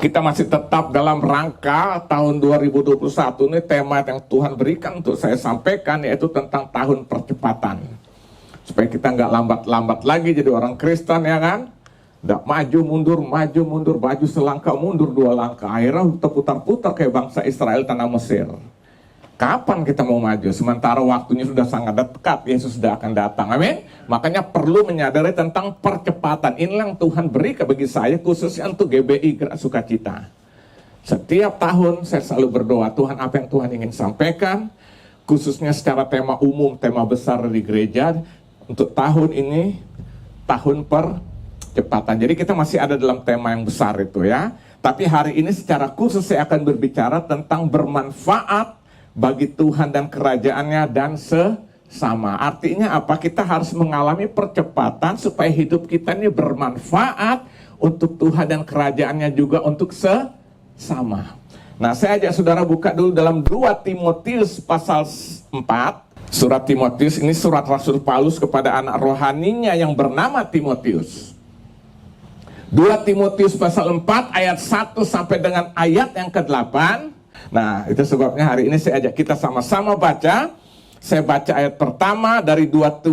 Kita masih tetap dalam rangka tahun 2021. Ini tema yang Tuhan berikan untuk saya sampaikan, yaitu tentang tahun percepatan. Supaya kita nggak lambat-lambat lagi jadi orang Kristen, ya kan? Nggak maju mundur, maju selangkah mundur dua langkah. Akhirnya terputar-putar kayak bangsa Israel tanah Mesir. Kapan kita mau maju? Sementara waktunya sudah sangat dekat, Yesus sudah akan datang. Amin. Makanya perlu menyadari tentang percepatan. Inilah yang Tuhan beri bagi saya, khususnya untuk GBI Gerak Sukacita. Setiap tahun saya selalu berdoa, Tuhan, apa yang Tuhan ingin sampaikan, khususnya secara tema umum, tema besar di gereja, untuk tahun ini, tahun percepatan. Jadi kita masih ada dalam tema yang besar itu, ya. Tapi hari ini secara khusus saya akan berbicara tentang bermanfaat bagi Tuhan dan kerajaannya dan sesama. Artinya apa? Kita harus mengalami percepatan supaya hidup kita ini bermanfaat untuk Tuhan dan kerajaannya juga untuk sesama. Nah, saya ajak saudara buka dulu dalam 2 Timotius pasal 4. Surat Timotius ini surat Rasul Paulus kepada anak rohaninya yang bernama Timotius. 2 Timotius pasal 4 ayat 1 sampai dengan ayat yang ke-8. Nah, itu sebabnya hari ini saya ajak kita sama-sama baca. Saya baca ayat pertama dari 2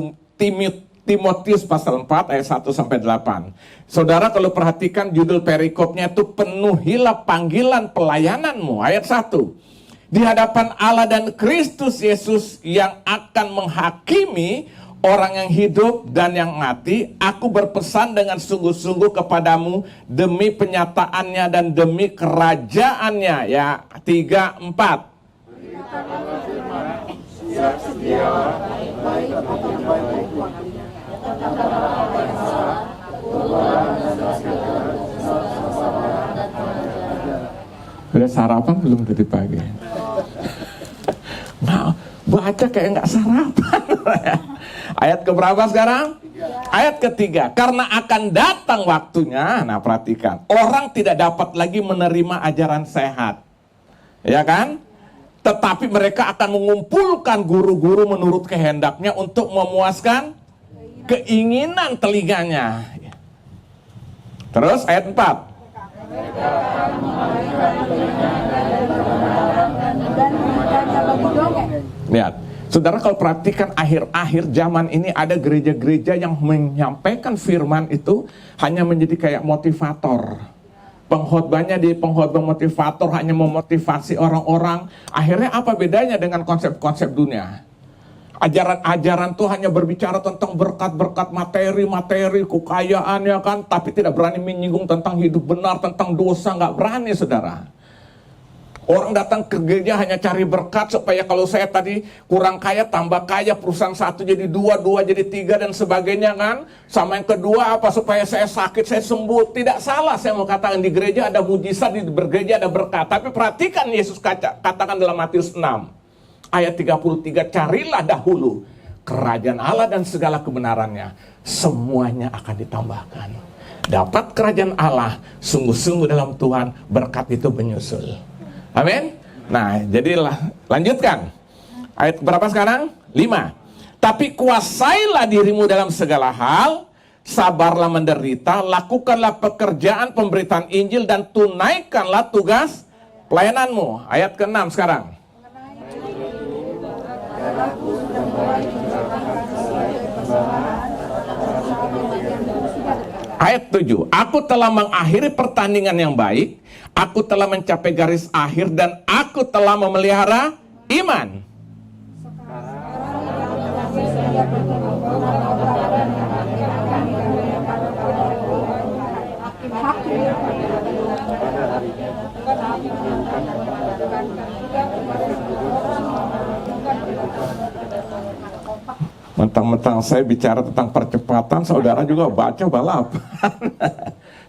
Timotius pasal 4 ayat 1 sampai 8. Saudara kalau perhatikan judul perikopnya itu, penuhilah panggilan pelayananmu. Ayat 1. Di hadapan Allah dan Kristus Yesus yang akan menghakimi orang yang hidup dan yang mati, aku berpesan dengan sungguh-sungguh kepadamu demi penyataannya dan demi kerajaannya. Ya, 3, 4. Udah sarapan belum tadi pagi? Nah, baca kayak nggak sarapan. Ayat keberapa sekarang? Ayat ketiga. Karena akan datang waktunya, nah perhatikan, orang tidak dapat lagi menerima ajaran sehat, ya kan? Tetapi mereka akan mengumpulkan guru-guru menurut kehendaknya untuk memuaskan keinginan telinganya. Terus ayat 4. Lihat, saudara kalau perhatikan akhir-akhir zaman ini ada gereja-gereja yang menyampaikan firman itu hanya menjadi kayak motivator. Pengkhotbahnya di pengkhotbah motivator, hanya memotivasi orang-orang. Akhirnya apa bedanya dengan konsep-konsep dunia? Ajaran-ajaran tuh hanya berbicara tentang berkat-berkat materi, kekayaan, ya kan, tapi tidak berani menyinggung tentang hidup benar, tentang dosa, nggak berani, saudara. Orang datang ke gereja hanya cari berkat supaya kalau saya tadi kurang kaya, tambah kaya, perusahaan satu jadi dua jadi tiga dan sebagainya, kan. Sama yang kedua apa? Supaya saya sakit, saya sembuh. Tidak salah saya mau katakan, di gereja ada mujizat, di bergereja ada berkat. Tapi perhatikan Yesus katakan dalam Matius 6 ayat 33, carilah dahulu kerajaan Allah dan segala kebenarannya, semuanya akan ditambahkan. Dapat kerajaan Allah, sungguh-sungguh dalam Tuhan berkat itu menyusul. Amin. Nah, jadilah, lanjutkan. Ayat berapa sekarang? 5. Tapi kuasailah dirimu dalam segala hal, sabarlah menderita, lakukanlah pekerjaan pemberitaan Injil dan tunaikanlah tugas pelayananmu. Ayat ke-6 sekarang. Ayat 7. Aku telah mengakhiri pertandingan yang baik, aku telah mencapai garis akhir, dan aku telah memelihara iman. Mentang-mentang saya bicara tentang percepatan, saudara juga baca balapan.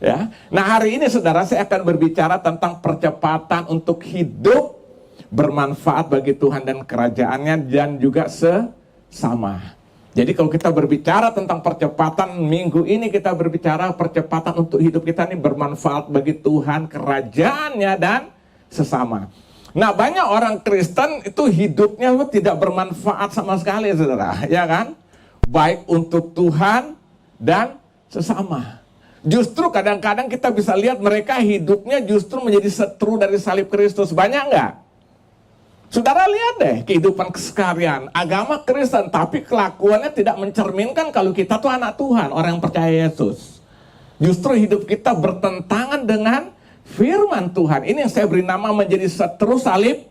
Ya. Nah, hari ini saudara, saya akan berbicara tentang percepatan untuk hidup bermanfaat bagi Tuhan dan kerajaannya dan juga sesama. Jadi kalau kita berbicara tentang percepatan, minggu ini kita berbicara percepatan untuk hidup kita ini bermanfaat bagi Tuhan, kerajaannya dan sesama. Nah, banyak orang Kristen itu hidupnya tidak bermanfaat sama sekali, saudara, ya kan? Baik untuk Tuhan dan sesama. Justru kadang-kadang kita bisa lihat mereka hidupnya justru menjadi seteru dari salib Kristus. Banyak nggak? Saudara lihat deh kehidupan keseharian agama Kristen, tapi kelakuannya tidak mencerminkan kalau kita tuh anak Tuhan, orang yang percaya Yesus. Justru hidup kita bertentangan dengan firman Tuhan. Ini yang saya beri nama menjadi seteru salib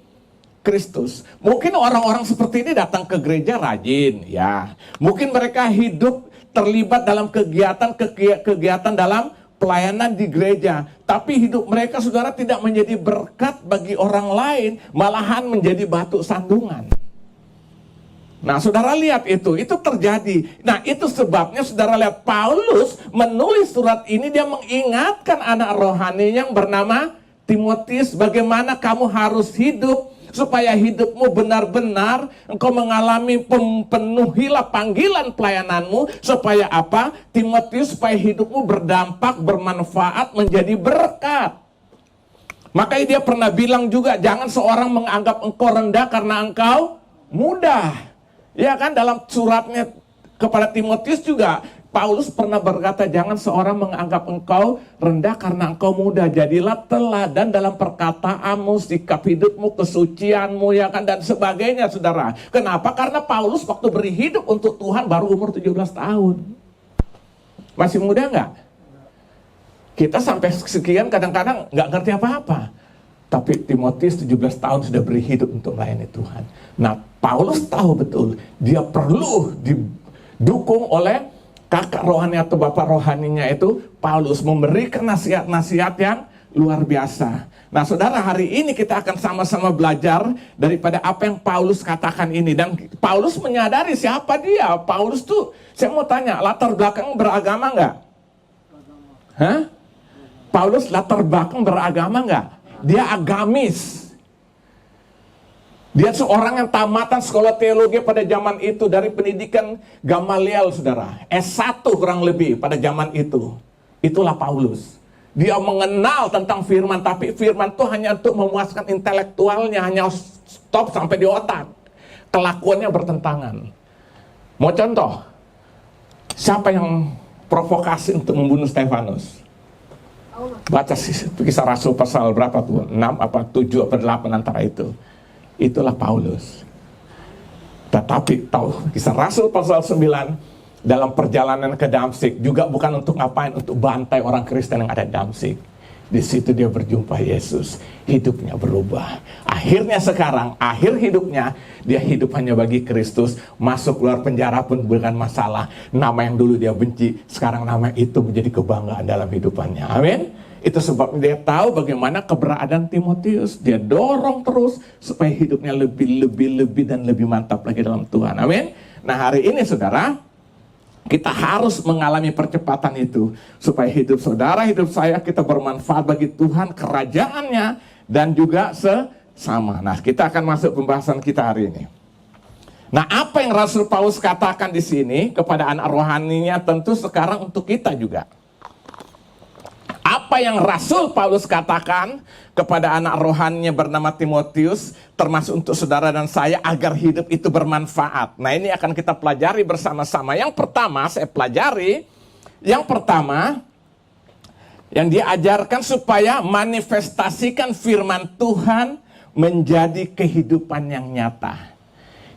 Kristus. Mungkin orang-orang seperti ini datang ke gereja rajin, ya. Mungkin mereka hidup terlibat dalam kegiatan dalam pelayanan di gereja, tapi hidup mereka, saudara, tidak menjadi berkat bagi orang lain, malahan menjadi batu sandungan. Nah, saudara lihat itu terjadi. Nah, itu sebabnya saudara lihat Paulus menulis surat ini, dia mengingatkan anak rohani yang bernama Timotius, bagaimana kamu harus hidup supaya hidupmu benar-benar engkau mengalami penuhilah panggilan pelayananmu. Supaya apa? Timotius, supaya hidupmu berdampak, bermanfaat, menjadi berkat. Makanya dia pernah bilang juga, jangan seorang menganggap engkau rendah karena engkau muda. Ya kan, dalam suratnya kepada Timotius juga Paulus pernah berkata, jangan seorang menganggap engkau rendah karena engkau muda. Jadilah teladan dalam perkataanmu, sikap hidupmu, kesucianmu, ya kan, dan sebagainya, saudara. Kenapa? Karena Paulus waktu beri hidup untuk Tuhan baru umur 17 tahun. Masih muda nggak? Kita sampai sekian kadang-kadang nggak ngerti apa-apa. Tapi Timotius 17 tahun sudah beri hidup untuk melayani Tuhan. Nah, Paulus tahu betul dia perlu didukung oleh kakak rohani atau bapak rohaninya itu Paulus, memberikan nasihat-nasihat yang luar biasa. Nah, saudara, hari ini kita akan sama-sama belajar daripada apa yang Paulus katakan ini. Dan Paulus menyadari siapa dia. Paulus tuh, saya mau tanya, latar belakang beragama nggak? Hah? Paulus latar belakang beragama nggak? Dia agamis. Dia seorang yang tamatan sekolah teologi pada zaman itu dari pendidikan Gamaliel, saudara. S1 kurang lebih pada zaman itu. Itulah Paulus. Dia mengenal tentang firman, tapi firman itu hanya untuk memuaskan intelektualnya, hanya stop sampai di otak. Kelakuannya bertentangan. Mau contoh? Siapa yang provokasi untuk membunuh Stefanus? Baca Kisah Rasul pasal berapa tuh? 6 apa 7 apa 8 antara itu. Itulah Paulus. Tetapi tahu Kisah Rasul pasal 9, dalam perjalanan ke Damsyik juga bukan untuk ngapain, untuk bantai orang Kristen yang ada di Damsyik. Di situ dia berjumpa Yesus, hidupnya berubah. Akhirnya sekarang, akhir hidupnya dia hidup hanya bagi Kristus. Masuk keluar penjara pun bukan masalah. Nama yang dulu dia benci, sekarang nama itu menjadi kebanggaan dalam hidupannya. Amin. Itu sebabnya dia tahu bagaimana keberadaan Timotius. Dia dorong terus supaya hidupnya lebih dan lebih mantap lagi dalam Tuhan. Amin. Nah, hari ini, saudara, kita harus mengalami percepatan itu supaya hidup saudara, hidup saya, kita bermanfaat bagi Tuhan, kerajaannya, dan juga sesama. Nah, kita akan masuk pembahasan kita hari ini. Nah, apa yang Rasul Paulus katakan di sini kepada anak rohaninya, tentu sekarang untuk kita juga. Apa yang Rasul Paulus katakan kepada anak rohaninya bernama Timotius, termasuk untuk saudara dan saya, agar hidup itu bermanfaat. Nah, ini akan kita pelajari bersama-sama. Yang pertama saya pelajari, yang dia ajarkan supaya manifestasikan firman Tuhan menjadi kehidupan yang nyata.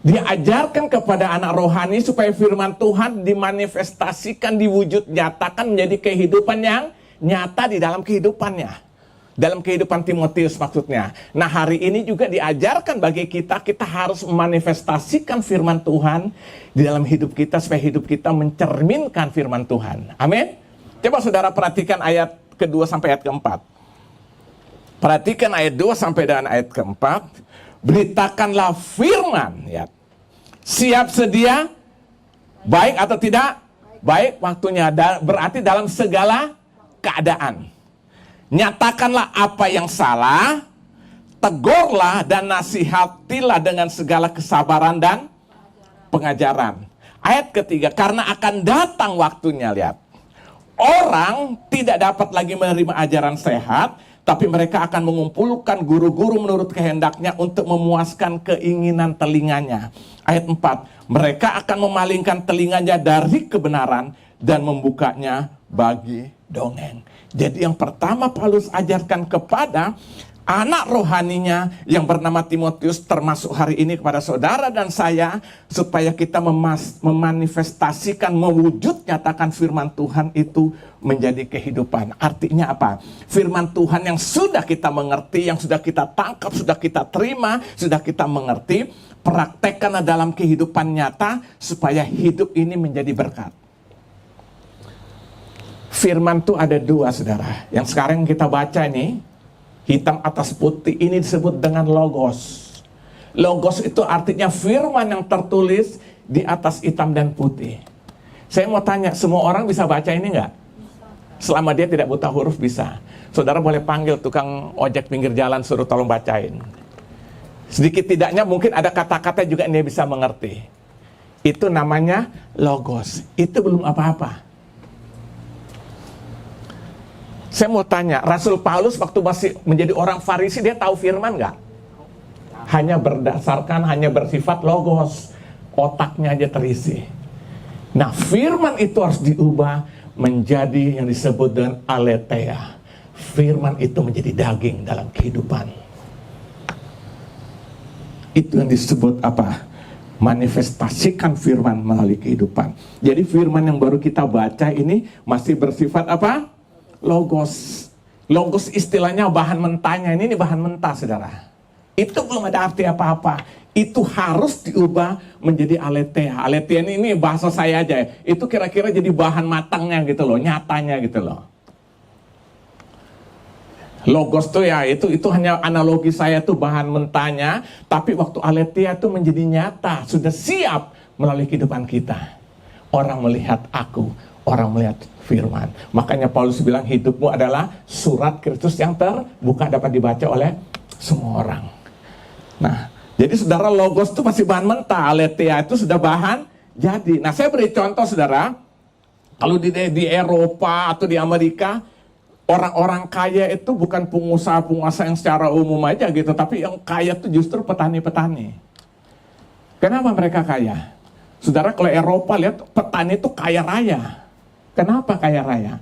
Dia ajarkan kepada anak rohani supaya firman Tuhan dimanifestasikan, diwujud nyatakan menjadi kehidupan yang nyata di dalam kehidupannya. Dalam kehidupan Timotius maksudnya. Nah, hari ini juga diajarkan bagi kita, kita harus memanifestasikan firman Tuhan di dalam hidup kita, supaya hidup kita mencerminkan firman Tuhan. Amin. Coba saudara perhatikan ayat kedua sampai ayat keempat. Perhatikan ayat 2 sampai dengan ayat keempat. Beritakanlah firman, ya. Siap sedia, baik atau tidak? Baik waktunya, berarti dalam segala keadaan. Nyatakanlah apa yang salah, tegurlah dan nasihatilah dengan segala kesabaran dan pengajaran. Ayat ketiga, karena akan datang waktunya, lihat, orang tidak dapat lagi menerima ajaran sehat, tapi mereka akan mengumpulkan guru-guru menurut kehendaknya untuk memuaskan keinginan telinganya. Ayat 4, mereka akan memalingkan telinganya dari kebenaran dan membukanya bagi dongeng. Jadi yang pertama Paulus ajarkan kepada anak rohaninya yang bernama Timotius, termasuk hari ini kepada saudara dan saya, supaya kita memanifestasikan, mewujud nyatakan firman Tuhan itu menjadi kehidupan. Artinya apa? Firman Tuhan yang sudah kita mengerti, yang sudah kita tangkap, sudah kita terima, sudah kita mengerti, praktekkanlah dalam kehidupan nyata supaya hidup ini menjadi berkat. Firman itu ada dua, saudara. Yang sekarang kita baca ini, hitam atas putih, ini disebut dengan logos. Logos itu artinya firman yang tertulis di atas hitam dan putih. Saya mau tanya, semua orang bisa baca ini enggak? Selama dia tidak buta huruf bisa. Saudara boleh panggil tukang ojek pinggir jalan, suruh tolong bacain. Sedikit tidaknya mungkin ada kata-kata juga yang dia bisa mengerti. Itu namanya logos. Itu belum apa-apa. Saya mau tanya, Rasul Paulus waktu masih menjadi orang Farisi, dia tahu firman nggak? Hanya bersifat logos, otaknya aja terisi. Nah, firman itu harus diubah menjadi yang disebut dengan aletheia. Firman itu menjadi daging dalam kehidupan. Itu yang disebut apa? Manifestasikan firman melalui kehidupan. Jadi firman yang baru kita baca ini masih bersifat apa? Logos. Logos istilahnya bahan mentahnya. Ini bahan mentah, saudara. Itu belum ada arti apa-apa. Itu harus diubah menjadi aletheia. Aletheia ini bahasa saya aja ya. Itu kira-kira jadi bahan matangnya gitu loh, nyatanya gitu loh. Logos tuh ya, itu hanya analogi saya tuh bahan mentahnya. Tapi waktu aletheia itu menjadi nyata, sudah siap melalui kehidupan kita. Orang melihat aku, orang melihat firman. Makanya Paulus bilang hidupmu adalah surat Kristus yang terbuka, dapat dibaca oleh semua orang. Nah, jadi saudara, logos itu masih bahan mentah, aletheia itu sudah bahan jadi. Nah, saya beri contoh, saudara. Kalau di Eropa atau di Amerika, orang-orang kaya itu bukan pengusaha-pengusaha yang secara umum aja gitu, tapi yang kaya itu justru petani-petani. Kenapa mereka kaya? Saudara, kalau Eropa lihat petani itu kaya raya. Kenapa kaya raya?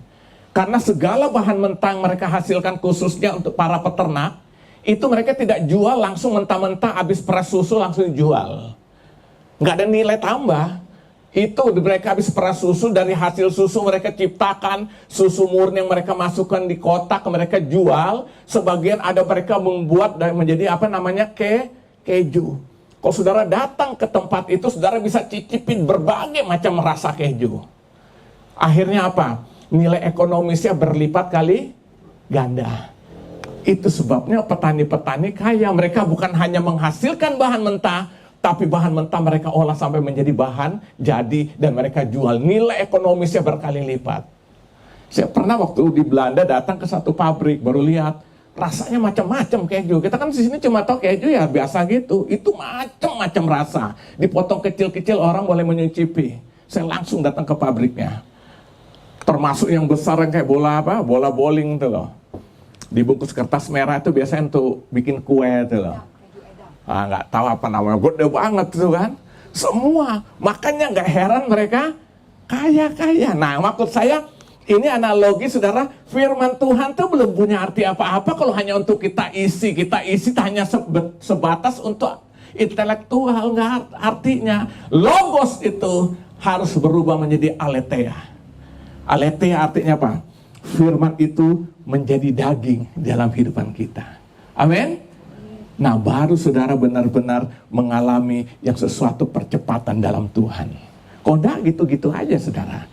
Karena segala bahan mentah yang mereka hasilkan khususnya untuk para peternak, itu mereka tidak jual langsung mentah-mentah, habis peras susu langsung dijual. Nggak ada nilai tambah. Itu mereka habis peras susu, dari hasil susu mereka ciptakan susu murni yang mereka masukkan di kotak, mereka jual. Sebagian ada mereka membuat dan menjadi apa namanya keju. Kalau saudara datang ke tempat itu, saudara bisa cicipin berbagai macam rasa keju. Akhirnya apa? Nilai ekonomisnya berlipat kali ganda. Itu sebabnya petani-petani kaya. Mereka bukan hanya menghasilkan bahan mentah, tapi bahan mentah mereka olah sampai menjadi bahan jadi dan mereka jual. Nilai ekonomisnya berkali lipat. Saya pernah waktu di Belanda datang ke satu pabrik, baru lihat rasanya macam-macam keju. Kita kan di sini cuma tahu keju ya biasa gitu. Itu macam-macam rasa. Dipotong kecil-kecil, orang boleh menyicipi. Saya langsung datang ke pabriknya. Termasuk yang besar yang kayak bola bowling tuh loh. Dibungkus kertas merah itu biasanya untuk bikin kue tuh loh. Nggak tahu apa namanya, gede banget tuh kan. Semua, makanya nggak heran mereka kaya-kaya. Nah, maksud saya ini analogi, saudara. Firman Tuhan tuh belum punya arti apa-apa kalau hanya untuk kita isi hanya sebatas untuk intelektual, nggak artinya. Logos itu harus berubah menjadi aletheia. Aletheia artinya apa? Firman itu menjadi daging dalam kehidupan kita. Amin. Nah, baru saudara benar-benar mengalami yang sesuatu percepatan dalam Tuhan. Kok enggak gitu-gitu aja, saudara.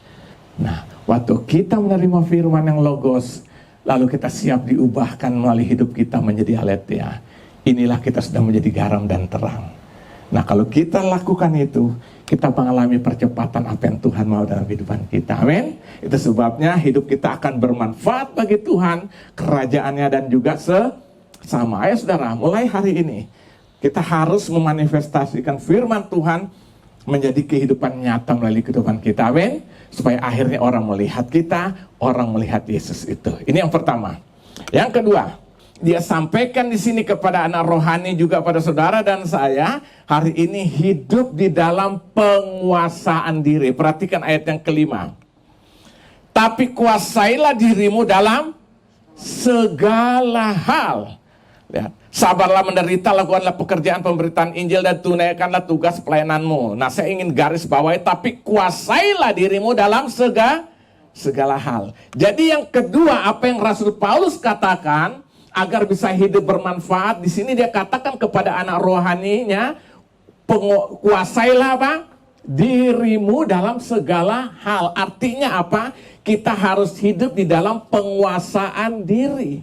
Nah, waktu kita menerima firman yang logos, lalu kita siap diubahkan melalui hidup kita menjadi aletheia. Inilah kita sudah menjadi garam dan terang. Nah, kalau kita lakukan itu, kita mengalami percepatan apa yang Tuhan mau dalam kehidupan kita. Amin. Itu sebabnya hidup kita akan bermanfaat bagi Tuhan, kerajaannya, dan juga sama. Ayo saudara, mulai hari ini kita harus memanifestasikan firman Tuhan menjadi kehidupan nyata melalui kehidupan kita. Amin. Supaya akhirnya orang melihat kita, orang melihat Yesus itu. Ini yang pertama. Yang kedua, dia sampaikan di sini kepada anak rohani juga pada saudara dan saya, hari ini hidup di dalam penguasaan diri. Perhatikan ayat yang kelima. tapi kuasailah dirimu dalam segala hal. Lihat, sabarlah menderita, lakukanlah pekerjaan pemberitaan Injil dan tunaikanlah tugas pelayananmu. Nah, saya ingin garis bawahi, tapi kuasailah dirimu dalam segala hal. Jadi yang kedua, apa yang Rasul Paulus katakan agar bisa hidup bermanfaat, di sini dia katakan kepada anak rohaninya, kuasailah apa? Dirimu dalam segala hal. Artinya apa? Kita harus hidup di dalam penguasaan diri.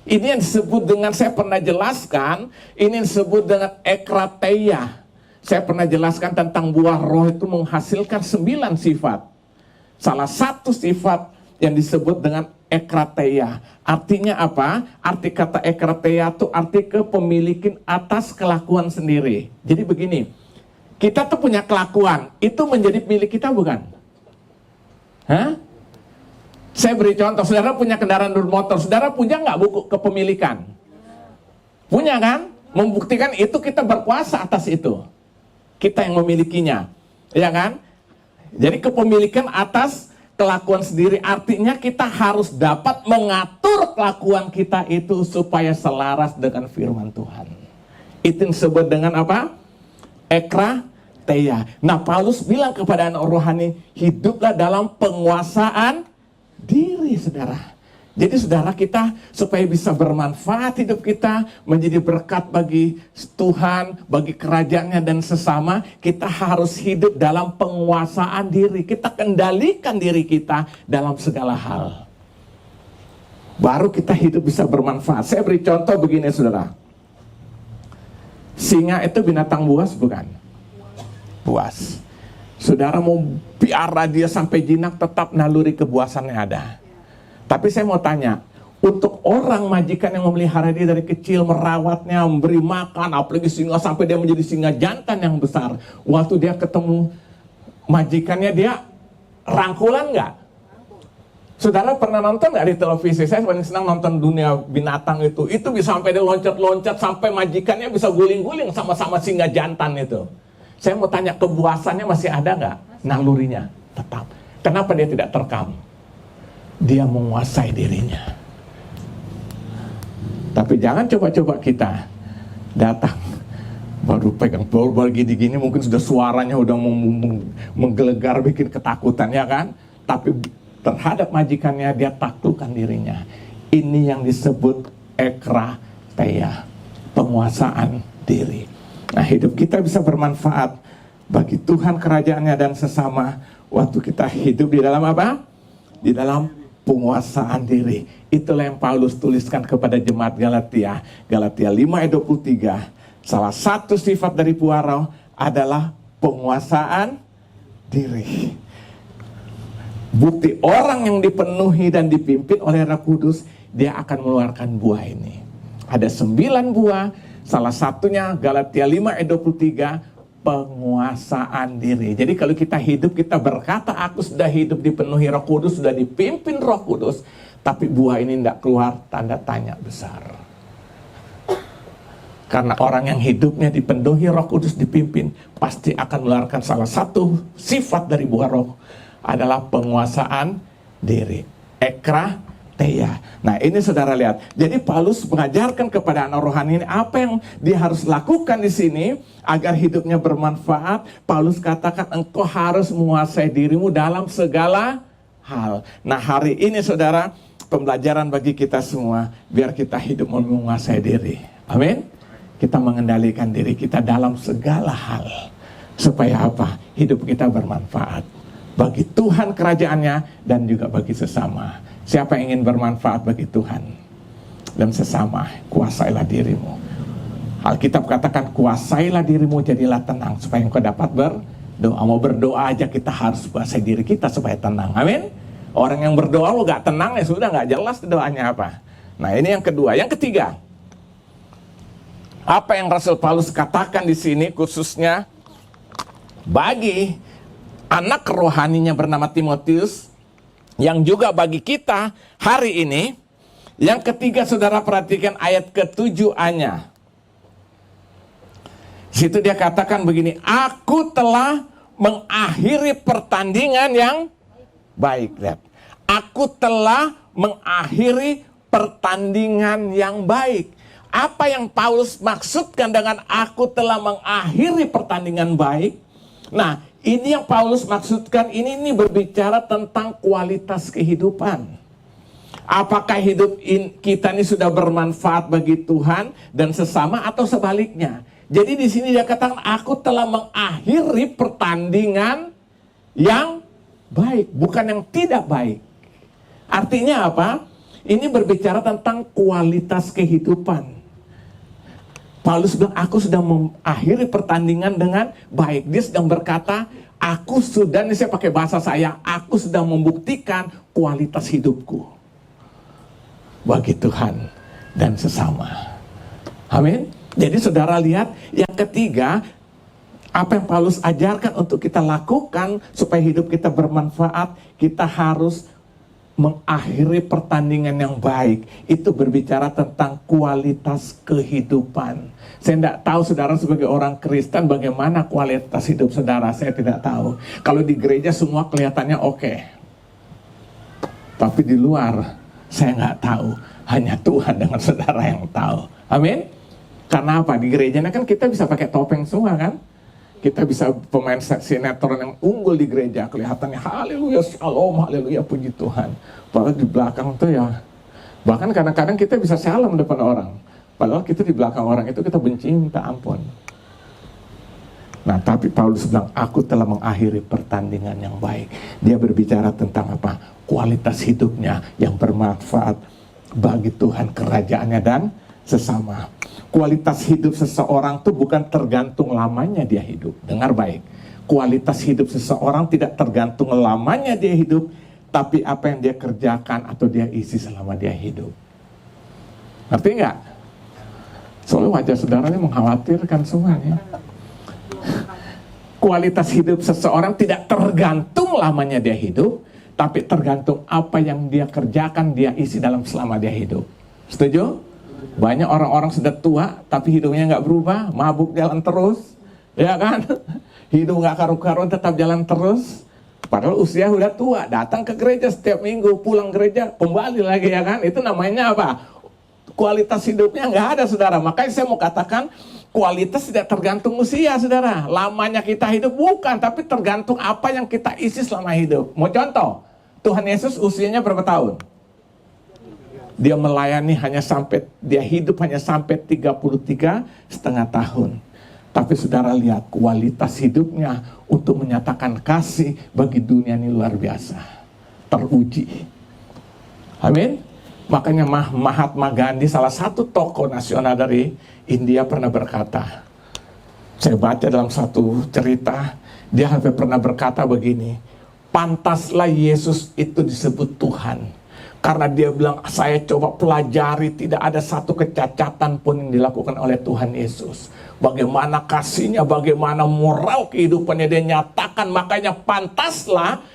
Ini yang disebut dengan, saya pernah jelaskan, ini yang disebut dengan ekrateia. Saya pernah jelaskan tentang buah roh itu menghasilkan 9 sifat. Salah satu sifat yang disebut dengan ekrateia. Artinya apa? Arti kata ekrateia itu arti kepemilikan atas kelakuan sendiri. Jadi begini, kita tuh punya kelakuan, itu menjadi milik kita bukan? Hah? Saya beri contoh, saudara punya kendaraan bermotor, saudara punya nggak buku kepemilikan? Punya kan? Membuktikan itu kita berkuasa atas itu. Kita yang memilikinya, ya kan? Jadi kepemilikan atas kelakuan sendiri, artinya kita harus dapat mengatur kelakuan kita itu supaya selaras dengan firman Tuhan. Itu yang disebut dengan apa? Ekrateia. Nah, Paulus bilang kepada anak rohani, hiduplah dalam penguasaan diri, saudara. Jadi saudara, kita supaya bisa bermanfaat hidup kita, menjadi berkat bagi Tuhan, bagi kerajaannya dan sesama, kita harus hidup dalam penguasaan diri. Kita kendalikan diri kita dalam segala hal. Baru kita hidup bisa bermanfaat. Saya beri contoh begini, saudara. Singa itu binatang buas bukan? Buas. Saudara mau piara dia sampai jinak, tetap naluri kebuasannya ada. Tapi saya mau tanya, untuk orang majikan yang memelihara dia dari kecil, merawatnya, memberi makan, apalagi singa sampai dia menjadi singa jantan yang besar. Waktu dia ketemu majikannya, dia rangkulan nggak? Saudara pernah nonton nggak di televisi? Saya paling senang nonton Dunia Binatang itu. Itu bisa sampai dia loncat-loncat, sampai majikannya bisa guling-guling sama-sama singa jantan itu. Saya mau tanya, kebuasannya masih ada nggak? Nalurinya tetap. Kenapa dia tidak terekam? Dia menguasai dirinya. Tapi jangan coba-coba kita datang baru pegang, baru gini-gini mungkin sudah suaranya udah menggelegar, bikin ketakutan, ya kan? Tapi terhadap majikannya dia taklukkan dirinya. Ini yang disebut ekrateia, penguasaan diri. Nah, hidup kita bisa bermanfaat bagi Tuhan, kerajaannya dan sesama waktu kita hidup di dalam apa? Di dalam penguasaan diri. Itulah yang Paulus tuliskan kepada jemaat Galatia. Galatia 5 ayat 23. Salah satu sifat dari buah roh adalah penguasaan diri. Bukti orang yang dipenuhi dan dipimpin oleh Roh Kudus, dia akan mengeluarkan buah ini. Ada 9 buah. Salah satunya Galatia 5 ayat 23, penguasaan diri. Jadi kalau kita hidup, kita berkata, aku sudah hidup dipenuhi Roh Kudus, sudah dipimpin Roh Kudus, tapi buah ini tidak keluar, tanda tanya besar. Karena orang yang hidupnya dipenuhi Roh Kudus, dipimpin, pasti akan mengeluarkan salah satu sifat dari buah roh, adalah penguasaan diri. Ekrateia. Nah, ini saudara lihat. Jadi Paulus mengajarkan kepada anak rohani ini apa yang dia harus lakukan di sini agar hidupnya bermanfaat. Paulus katakan, engkau harus menguasai dirimu dalam segala hal. Nah, hari ini saudara, pembelajaran bagi kita semua, biar kita hidup menguasai diri. Amin. Kita mengendalikan diri kita dalam segala hal. Supaya apa? Hidup kita bermanfaat bagi Tuhan, kerajaannya, dan juga bagi sesama. Siapa yang ingin bermanfaat bagi Tuhan dan sesama, kuasailah dirimu. Alkitab katakan, kuasailah dirimu, jadilah tenang, supaya engkau dapat berdoa. Mau berdoa aja kita harus kuasai diri kita supaya tenang. Amin. Orang yang berdoa lo gak tenang, ya sudah, gak jelas doanya apa. Nah, ini yang kedua. Yang ketiga, apa yang Rasul Paulus katakan di sini khususnya bagi anak rohaninya bernama Timotius, yang juga bagi kita hari ini. Yang ketiga, saudara perhatikan ayat ke-7a-nya. Situ dia katakan begini, aku telah mengakhiri pertandingan yang baik. Lihat, Aku telah mengakhiri pertandingan yang baik. Apa yang Paulus maksudkan dengan aku telah mengakhiri pertandingan baik? Nah, ini yang Paulus maksudkan, ini berbicara tentang kualitas kehidupan. Apakah hidup kita ini sudah bermanfaat bagi Tuhan dan sesama atau sebaliknya? Jadi di sini dia katakan aku telah mengakhiri pertandingan yang baik, bukan yang tidak baik. Artinya apa? Ini berbicara tentang kualitas kehidupan. Paulus bilang, aku sudah mengakhiri pertandingan dengan baik. Dia sedang berkata, aku sudah, ini saya pakai bahasa saya, aku sudah membuktikan kualitas hidupku bagi Tuhan dan sesama. Amin. Jadi saudara lihat, yang ketiga, apa yang Paulus ajarkan untuk kita lakukan supaya hidup kita bermanfaat, kita harus mengakhiri pertandingan yang baik. Itu berbicara tentang kualitas kehidupan. Saya tidak tahu saudara sebagai orang Kristen bagaimana kualitas hidup saudara, saya tidak tahu. Kalau di gereja semua kelihatannya oke, tapi di luar saya nggak tahu. Hanya Tuhan dengan saudara yang tahu. Amin. Karena apa? Di gerejanya kan kita bisa pakai topeng semua kan. Kita bisa pemain sinetron yang unggul di gereja, kelihatannya haleluya, shalom, haleluya, puji Tuhan. Padahal di belakang tuh ya, bahkan kadang-kadang kita bisa salam depan orang, padahal kita di belakang orang itu kita benci minta ampun. Nah, tapi Paulus bilang, aku telah mengakhiri pertandingan yang baik. Dia berbicara tentang apa? Kualitas hidupnya yang bermanfaat bagi Tuhan, kerajaannya, dan sesama. Kualitas hidup seseorang itu bukan tergantung lamanya dia hidup. Dengar baik. Kualitas hidup seseorang tidak tergantung lamanya dia hidup, tapi apa yang dia kerjakan atau dia isi selama dia hidup. Ngerti nggak? Soalnya wajah saudara ini mengkhawatirkan semuanya. Kualitas hidup seseorang tidak tergantung lamanya dia hidup, tapi tergantung apa yang dia kerjakan, dia isi dalam selama dia hidup. Setuju? Banyak orang-orang sudah tua tapi hidupnya nggak berubah, mabuk jalan terus, ya kan? Hidup nggak karu-karuan tetap jalan terus. Padahal usia udah tua, datang ke gereja setiap minggu, pulang gereja kembali lagi, ya kan? Itu namanya apa? Kualitas hidupnya nggak ada, saudara. Makanya saya mau katakan kualitas tidak tergantung usia, saudara. Lamanya kita hidup bukan, tapi tergantung apa yang kita isi selama hidup. Mau contoh? Tuhan Yesus usianya berapa tahun? Dia melayani dia hidup hanya sampai 33,5 tahun. Tapi saudara lihat kualitas hidupnya untuk menyatakan kasih bagi dunia ini luar biasa. Teruji. Amin. Makanya Mahatma Gandhi, salah satu tokoh nasional dari India, pernah berkata, saya baca dalam satu cerita, dia hampir pernah berkata begini, pantaslah Yesus itu disebut Tuhan. Karena dia bilang, saya coba pelajari, tidak ada satu kecacatan pun yang dilakukan oleh Tuhan Yesus. Bagaimana kasihnya, bagaimana moral kehidupannya dia nyatakan. Makanya pantaslah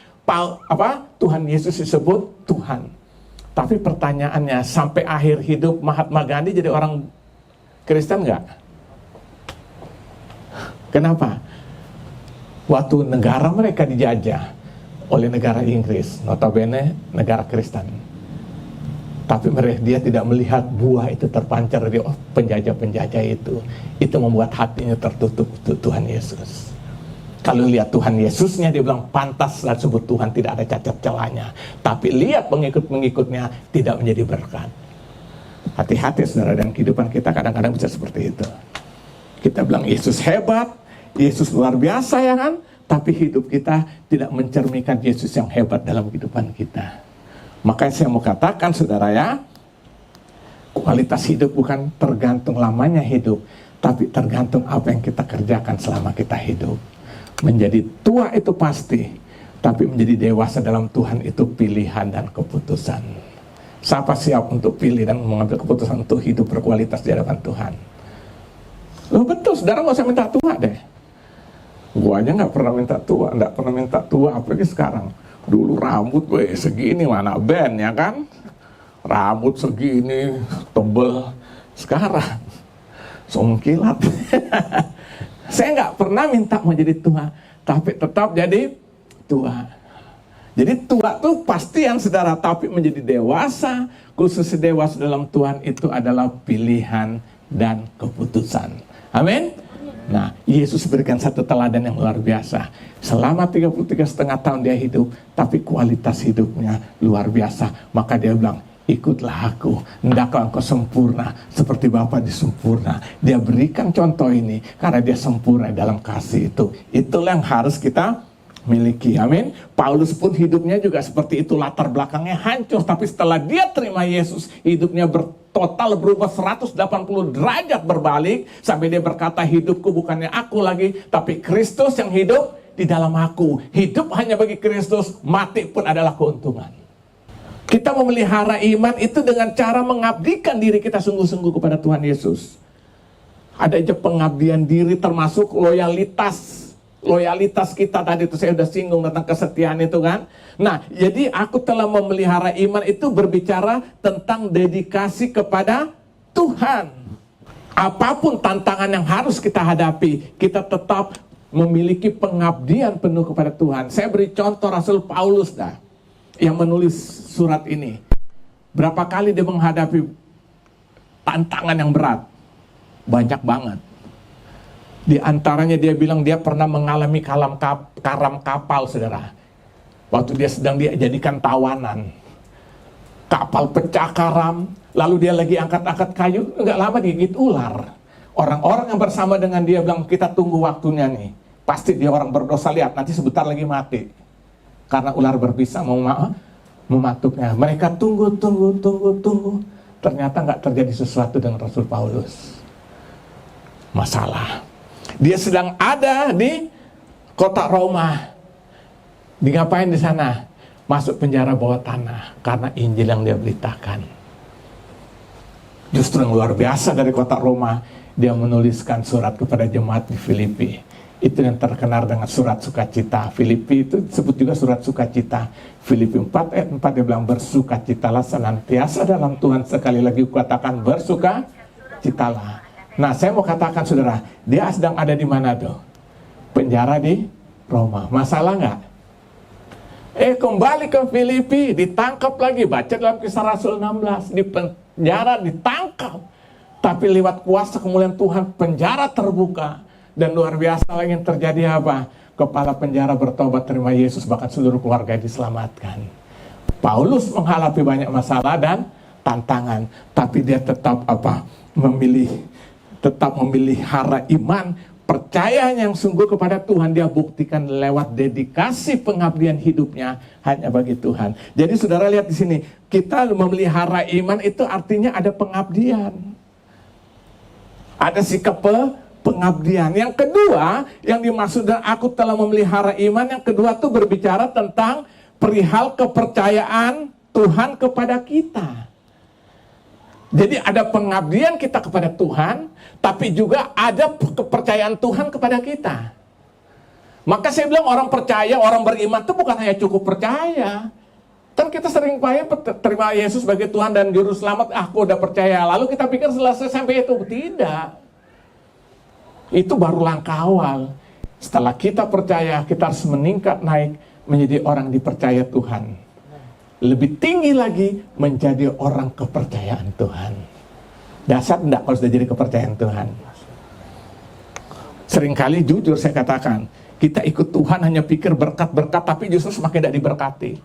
Tuhan Yesus disebut Tuhan. Tapi pertanyaannya, sampai akhir hidup Mahatma Gandhi jadi orang Kristen nggak? Kenapa? Waktu negara mereka dijajah oleh negara Inggris, notabene negara Kristen. Tapi dia tidak melihat buah itu terpancar dari penjajah-penjajah itu. Itu membuat hatinya tertutup untuk Tuhan Yesus. Kalau lihat Tuhan Yesusnya, dia bilang pantaslah disebut Tuhan, tidak ada cacat celahnya. Tapi lihat pengikut-pengikutnya tidak menjadi berkat. Hati-hati saudara, dan kehidupan kita kadang-kadang bisa seperti itu. Kita bilang Yesus hebat, Yesus luar biasa, ya kan? Tapi hidup kita tidak mencerminkan Yesus yang hebat dalam kehidupan kita. Makanya saya mau katakan saudara ya, kualitas hidup bukan tergantung lamanya hidup, tapi tergantung apa yang kita kerjakan selama kita hidup. Menjadi tua itu pasti, tapi menjadi dewasa dalam Tuhan itu pilihan dan keputusan. Siapa siap untuk pilih dan mengambil keputusan untuk hidup berkualitas di hadapan Tuhan? Loh betul, saudara nggak usah minta tua deh. Gua aja nggak pernah minta tua, apalagi sekarang. Dulu rambut gue segini, mana band ya kan? Rambut segini, tebel. Sekarang songkilat. Saya nggak pernah minta mau jadi tua, tapi tetap jadi tua. Jadi tua tuh pastian saudara, tapi menjadi dewasa, khususnya dewasa dalam Tuhan itu adalah pilihan dan keputusan. Amin. Nah, Yesus berikan satu teladan yang luar biasa. Selama 33,5 tahun dia hidup, tapi kualitas hidupnya luar biasa. Maka dia bilang, ikutlah aku, hendaklah engkau sempurna seperti Bapa disempurna. Dia berikan contoh ini karena dia sempurna dalam kasih itu. Itulah yang harus kita miliki. Amin. Paulus pun hidupnya juga seperti itu, latar belakangnya hancur, tapi setelah dia terima Yesus, hidupnya total berubah 180 derajat berbalik, sampai dia berkata, hidupku bukannya aku lagi, tapi Kristus yang hidup di dalam aku. Hidup hanya bagi Kristus, mati pun adalah keuntungan. Kita memelihara iman itu dengan cara mengabdikan diri kita sungguh-sungguh kepada Tuhan Yesus. Ada aja pengabdian diri, termasuk loyalitas kita tadi itu saya sudah singgung tentang kesetiaan itu kan. Nah, jadi aku telah memelihara iman itu berbicara tentang dedikasi kepada Tuhan. Apapun tantangan yang harus kita hadapi, kita tetap memiliki pengabdian penuh kepada Tuhan. Saya beri contoh Rasul Paulus yang menulis surat ini. Berapa kali dia menghadapi tantangan yang berat? Banyak banget. Di antaranya dia bilang dia pernah mengalami karam kapal, saudara. Waktu dia sedang dijadikan tawanan. Kapal pecah karam, lalu dia lagi angkat-angkat kayu, nggak lama digigit ular. Orang-orang yang bersama dengan dia bilang, kita tunggu waktunya nih. Pasti dia orang berdosa, lihat nanti sebentar lagi mati. Karena ular berbisa mau mematuknya. Mereka tunggu. Ternyata nggak terjadi sesuatu dengan Rasul Paulus. Masalah. Dia sedang ada di kota Roma. Ngapain di sana? Masuk penjara bawah tanah karena Injil yang dia beritakan. Justru yang luar biasa dari kota Roma, dia menuliskan surat kepada jemaat di Filipi. Itu yang terkenal dengan surat sukacita. Filipi itu disebut juga surat sukacita. Filipi 4 ayat 4 dia bilang, bersukacitalah senantiasa dalam Tuhan. Sekali lagi kukatakan, bersukacitalah. Nah, saya mau katakan saudara, dia sedang ada di mana tuh? Penjara di Roma. Masalah nggak? Kembali ke Filipi, ditangkap lagi. Baca dalam Kisah Rasul 16, di penjara ditangkap. Tapi lewat kuasa kemuliaan Tuhan, penjara terbuka. Dan luar biasa lagi yang terjadi apa? Kepala penjara bertobat terima Yesus, bahkan seluruh keluarga diselamatkan. Paulus menghadapi banyak masalah dan tantangan, tapi dia tetap memelihara iman, percayaan yang sungguh kepada Tuhan. Dia buktikan lewat dedikasi pengabdian hidupnya hanya bagi Tuhan. Jadi saudara lihat di sini, kita memelihara iman itu artinya ada pengabdian, ada sikap pengabdian. Yang kedua yang dimaksud dengan aku telah memelihara iman, yang kedua itu berbicara tentang perihal kepercayaan Tuhan kepada kita. Jadi ada pengabdian kita kepada Tuhan, tapi juga ada kepercayaan Tuhan kepada kita. Maka saya bilang orang percaya, orang beriman itu bukan hanya cukup percaya. Kan kita sering terima Yesus sebagai Tuhan dan Juru Selamat, aku udah percaya. Lalu kita pikir selesai sampai itu. Tidak. Itu baru langkah awal. Setelah kita percaya, kita harus meningkat naik menjadi orang dipercaya Tuhan. Lebih tinggi lagi menjadi orang kepercayaan Tuhan. Dasar enggak kalau sudah jadi kepercayaan Tuhan. Seringkali jujur saya katakan, kita ikut Tuhan hanya pikir berkat-berkat, tapi justru semakin tidak diberkati.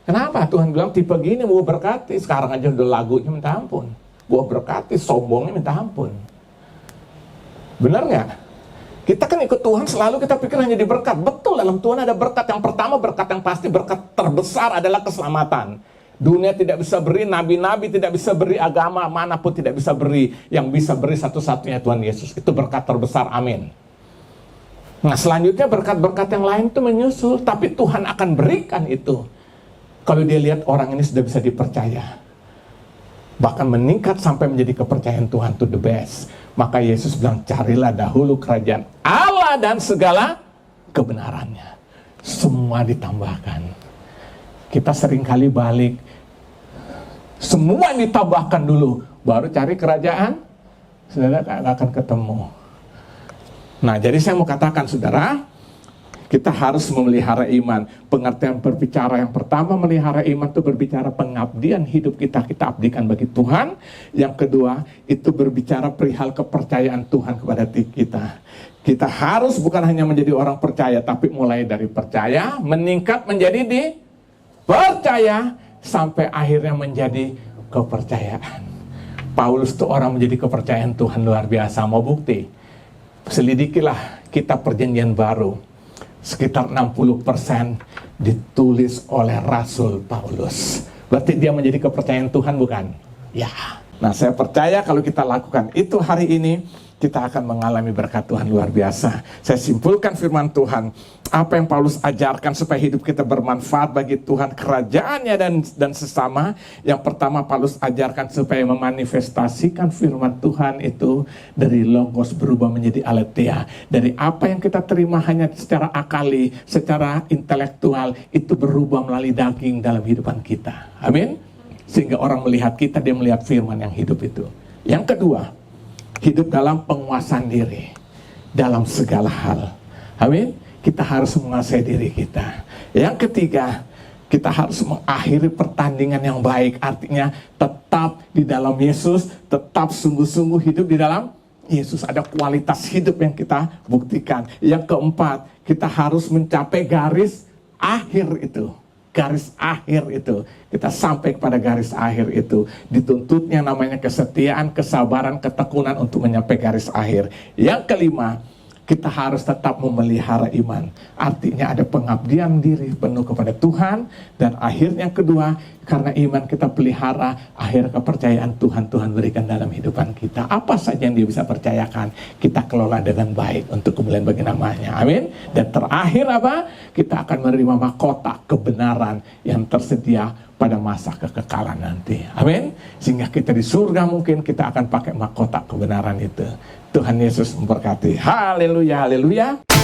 Kenapa? Tuhan bilang tipe gini mau berkati, sekarang aja udah lagunya minta ampun. Gua berkati, sombongnya minta ampun. Benar nggak? Kita kan ikut Tuhan selalu kita pikir hanya di berkat. Betul, dalam Tuhan ada berkat. Yang pertama, berkat yang pasti, berkat terbesar adalah keselamatan. Dunia tidak bisa beri, nabi-nabi tidak bisa beri, agama manapun tidak bisa beri. Yang bisa beri satu-satunya Tuhan Yesus. Itu berkat terbesar, amin. Nah, selanjutnya berkat-berkat yang lain itu menyusul. Tapi Tuhan akan berikan itu kalau dia lihat orang ini sudah bisa dipercaya. Bahkan meningkat sampai menjadi kepercayaan Tuhan to the best. Maka Yesus bilang, carilah dahulu kerajaan Allah dan segala kebenarannya. Semua ditambahkan. Kita seringkali balik, semua ditambahkan dulu, baru cari kerajaan, saudara akan ketemu. Nah, jadi saya mau katakan saudara, Kita harus memelihara iman. Pengertian berbicara yang pertama melihara iman itu berbicara pengabdian hidup kita abdikan bagi Tuhan. Yang kedua itu berbicara perihal kepercayaan Tuhan kepada kita. Kita harus bukan hanya menjadi orang percaya, tapi mulai dari percaya meningkat menjadi dipercaya sampai akhirnya menjadi kepercayaan. Paulus itu orang menjadi kepercayaan Tuhan luar biasa. Mau bukti? Selidikilah kitab Perjanjian Baru. Sekitar 60% ditulis oleh Rasul Paulus. Berarti dia menjadi kepercayaan Tuhan, bukan? Ya. Nah, saya percaya kalau kita lakukan itu hari ini, kita akan mengalami berkat Tuhan luar biasa. Saya simpulkan firman Tuhan, apa yang Paulus ajarkan supaya hidup kita bermanfaat bagi Tuhan, kerajaannya dan sesama. Yang pertama Paulus ajarkan supaya memanifestasikan firman Tuhan itu dari logos berubah menjadi aletheia. Dari apa yang kita terima hanya secara akali, secara intelektual, itu berubah melalui daging dalam kehidupan kita. Amin. Sehingga orang melihat kita, dia melihat firman yang hidup itu. Yang kedua, hidup dalam penguasaan diri dalam segala hal. Amin. Kita harus menguasai diri kita. Yang ketiga, kita harus mengakhiri pertandingan yang baik. Artinya tetap di dalam Yesus, tetap sungguh-sungguh hidup di dalam Yesus. Ada kualitas hidup yang kita buktikan. Yang keempat, kita harus mencapai garis akhir itu. Garis akhir itu, kita sampai kepada garis akhir itu. Dituntutnya namanya kesetiaan, kesabaran, ketekunan untuk mencapai garis akhir. Yang kelima, kita harus tetap memelihara iman. Artinya ada pengabdian diri penuh kepada Tuhan. Dan akhirnya yang kedua, karena iman kita pelihara, akhir kepercayaan Tuhan berikan dalam kehidupan kita. Apa saja yang dia bisa percayakan, kita kelola dengan baik untuk kemuliaan bagi namanya. Amin. Dan terakhir apa? Kita akan menerima mahkota kebenaran yang tersedia pada masa kekekalan nanti. Amin. Sehingga kita di surga mungkin kita akan pakai mahkota kebenaran itu. Tuhan Yesus memberkati. Haleluya, haleluya.